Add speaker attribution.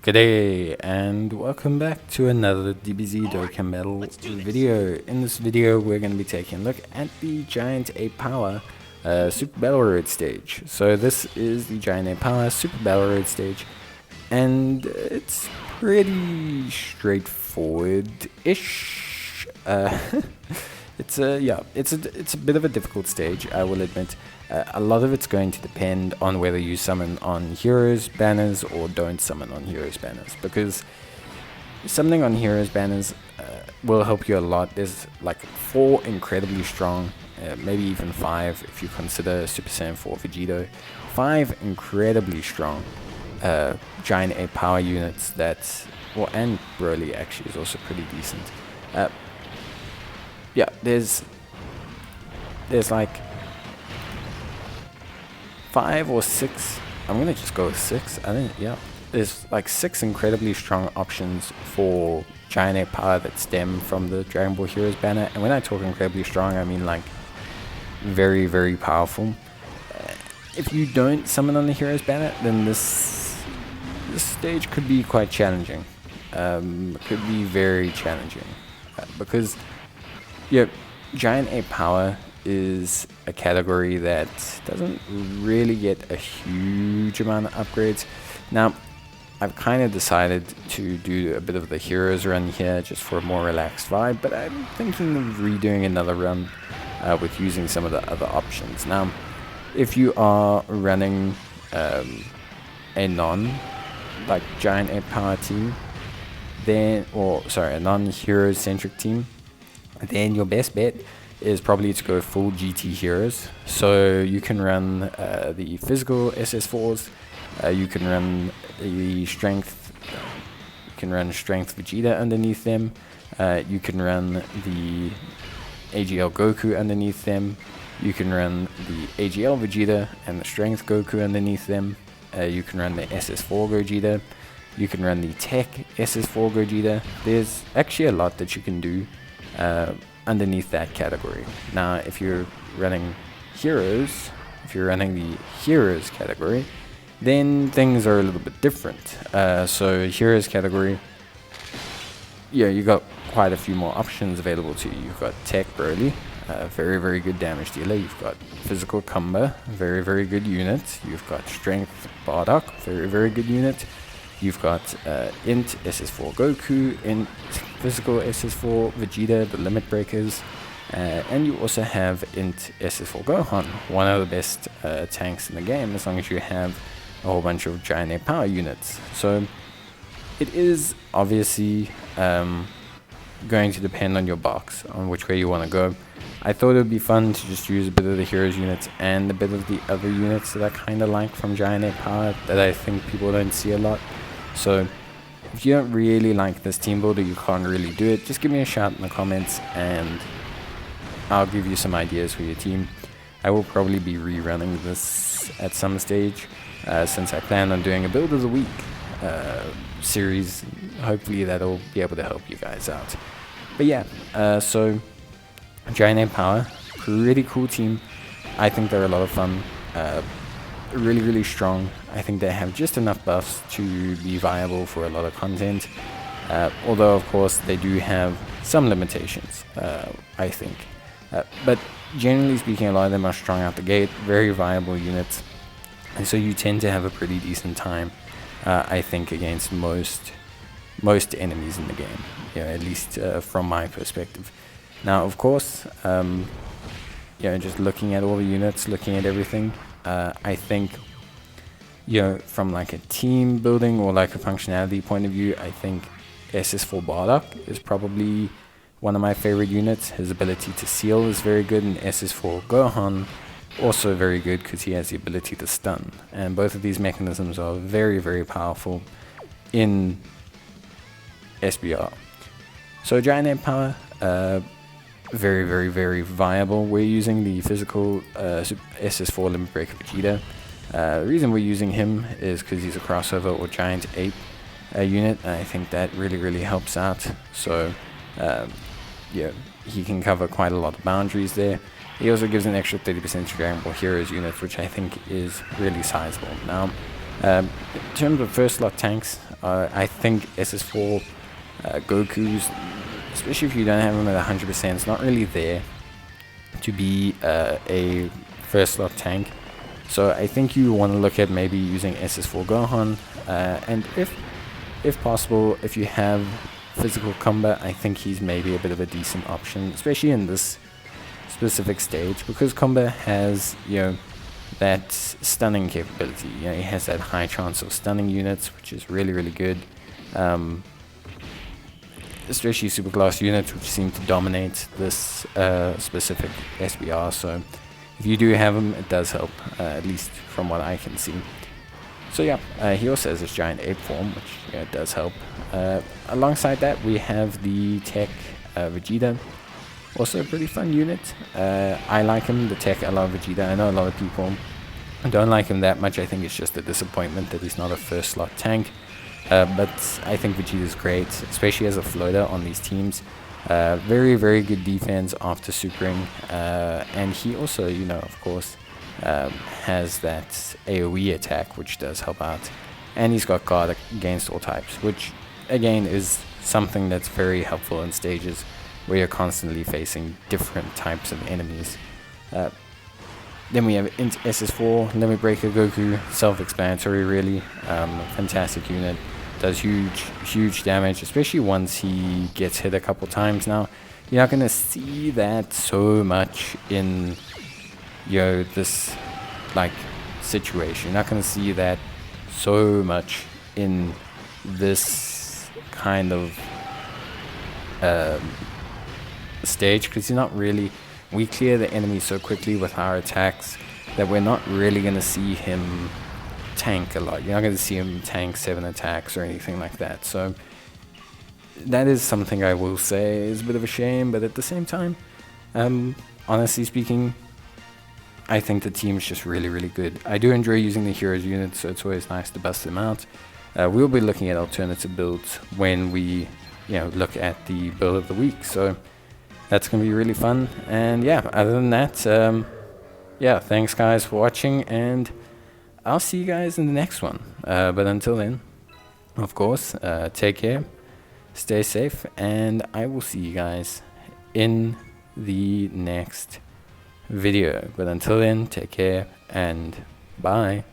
Speaker 1: G'day and welcome back to another DBZ Dokkan Battle video. In this video we're going to be taking a look at the Giant Ape Power Super Battle Road stage. So this is the Giant Ape Power Super Battle Road stage, and it's pretty straightforward-ish. It's a bit of a difficult stage, I will admit. A lot of it's going to depend on whether you summon on heroes banners or don't summon on heroes banners, because summoning on heroes banners will help you a lot. There's like 4 incredibly strong, maybe even 5 if you consider Super Saiyan 4 Vegito, 5 incredibly strong Giant Ape Power units that, well, and Broly actually is also pretty decent. Yeah, there's like 5 or 6. I'm gonna just go with 6. I think, yeah, there's like 6 incredibly strong options for Giant Ape Power that stem from the Dragon Ball Heroes banner. And when I talk incredibly strong, I mean like very, very powerful. If you don't summon on the Heroes banner, then this stage could be quite challenging. Could be very challenging because, yeah, Giant Ape Power is a category that doesn't really get a huge amount of upgrades. Now, I've kind of decided to do a bit of the heroes run here just for a more relaxed vibe, but I'm thinking of redoing another run with using some of the other options. Now, if you are running a non-like Giant Ape Power team, then, or sorry, a non-heroes centric team, then your best bet is probably to go full GT heroes. So you can run the physical SS4s, you can run the strength, Vegeta underneath them, you can run the AGL Goku underneath them, you can run the AGL Vegeta and the strength Goku underneath them, you can run the SS4 Gogeta, you can run the tech SS4 Gogeta. There's actually a lot that you can do underneath that category. Now, if you're running heroes, if you're running the heroes category, then things are a little bit different. So heroes category, yeah, you got quite a few more options available to you. You've got tech Broly, very, very good damage dealer. You've got physical Kumba, very, very good unit. You've got strength Bardock, very, very good unit. You've got Int SS4 Goku, Int Physical SS4 Vegeta, the Limit Breakers, and you also have Int SS4 Gohan, one of the best tanks in the game, as long as you have a whole bunch of Giant Ape Power units. So it is obviously going to depend on your box, on which way you want to go. I thought it would be fun to just use a bit of the heroes units and a bit of the other units that I kind of like from Giant Ape Power that I think people don't see a lot. So if you don't really like this team build or you can't really do it, just give me a shout in the comments and I'll give you some ideas for your team. I will probably be rerunning this at some stage since I plan on doing a build of the week series. Hopefully that'll be able to help you guys out. But yeah, so Giant Ape Power, pretty cool team. I think they're a lot of fun. Really, really strong. I think they have just enough buffs to be viable for a lot of content. Although, of course, they do have some limitations, I think. But generally speaking, a lot of them are strong out the gate, very viable units. And so you tend to have a pretty decent time, I think, against most enemies in the game. You know, at least from my perspective. Now, of course, just looking at all the units, looking at everything, I think, from like a team building or like a functionality point of view, I think SS4 Bardock is probably one of my favorite units. His ability to seal is very good, and SS4 Gohan also very good because he has the ability to stun. And both of these mechanisms are very, very powerful in SBR. So Giant Ape Power, very, very, very viable. We're using the physical SS4 Limit Breaker Vegeta. The reason we're using him is because he's a crossover or Giant Ape unit, and I think that really, really helps out. So, yeah, he can cover quite a lot of boundaries there. He also gives an extra 30% to Dragon Ball Heroes units, which I think is really sizable. Now, In terms of first slot tanks, I think SS4 Goku's, especially if you don't have him at 100%, it's not really there to be a first slot tank. So I think you want to look at maybe using SS4 Gohan, and if possible, if you have physical combat, I think he's maybe a bit of a decent option, especially in this specific stage, because combat has, you know, that stunning capability. You know, he has that high chance of stunning units, which is really, really good. Especially superclass units, which seem to dominate this specific SBR. So if you do have him, it does help, at least from what I can see. So yeah, he also has this giant ape form, which does help. Alongside that, we have the tech Vegeta. Also a pretty fun unit. I like him, the tech I love Vegeta. I know a lot of people don't like him that much. I think it's just a disappointment that he's not a first slot tank. But I think Vegeta is great, especially as a floater on these teams. Very, very good defense after supering. And he also, you know, of course, has that AoE attack, which does help out. And he's got guard against all types, which again is something that's very helpful in stages where you're constantly facing different types of enemies. Then we have Int SS4, Limit Breaker Goku, self-explanatory really. Fantastic unit, does huge damage, especially once he gets hit a couple times now. You're not going to see that so much in, you know, this like situation. You're not going to see that so much in this kind of stage, because we clear the enemy so quickly with our attacks that we're not really going to see him tank a lot. You're not going to see him tank 7 attacks or anything like that. So that is something I will say is a bit of a shame, but at the same time, honestly speaking, I think the team is just really, really good. I do enjoy using the heroes units, so it's always nice to bust them out. We'll be looking at alternative builds when we, you know, look at the build of the week. So that's going to be really fun. And yeah, other than that, yeah, thanks guys for watching, and I'll see you guys in the next one. But until then, of course, take care, stay safe, and I will see you guys in the next video. But until then, take care and bye.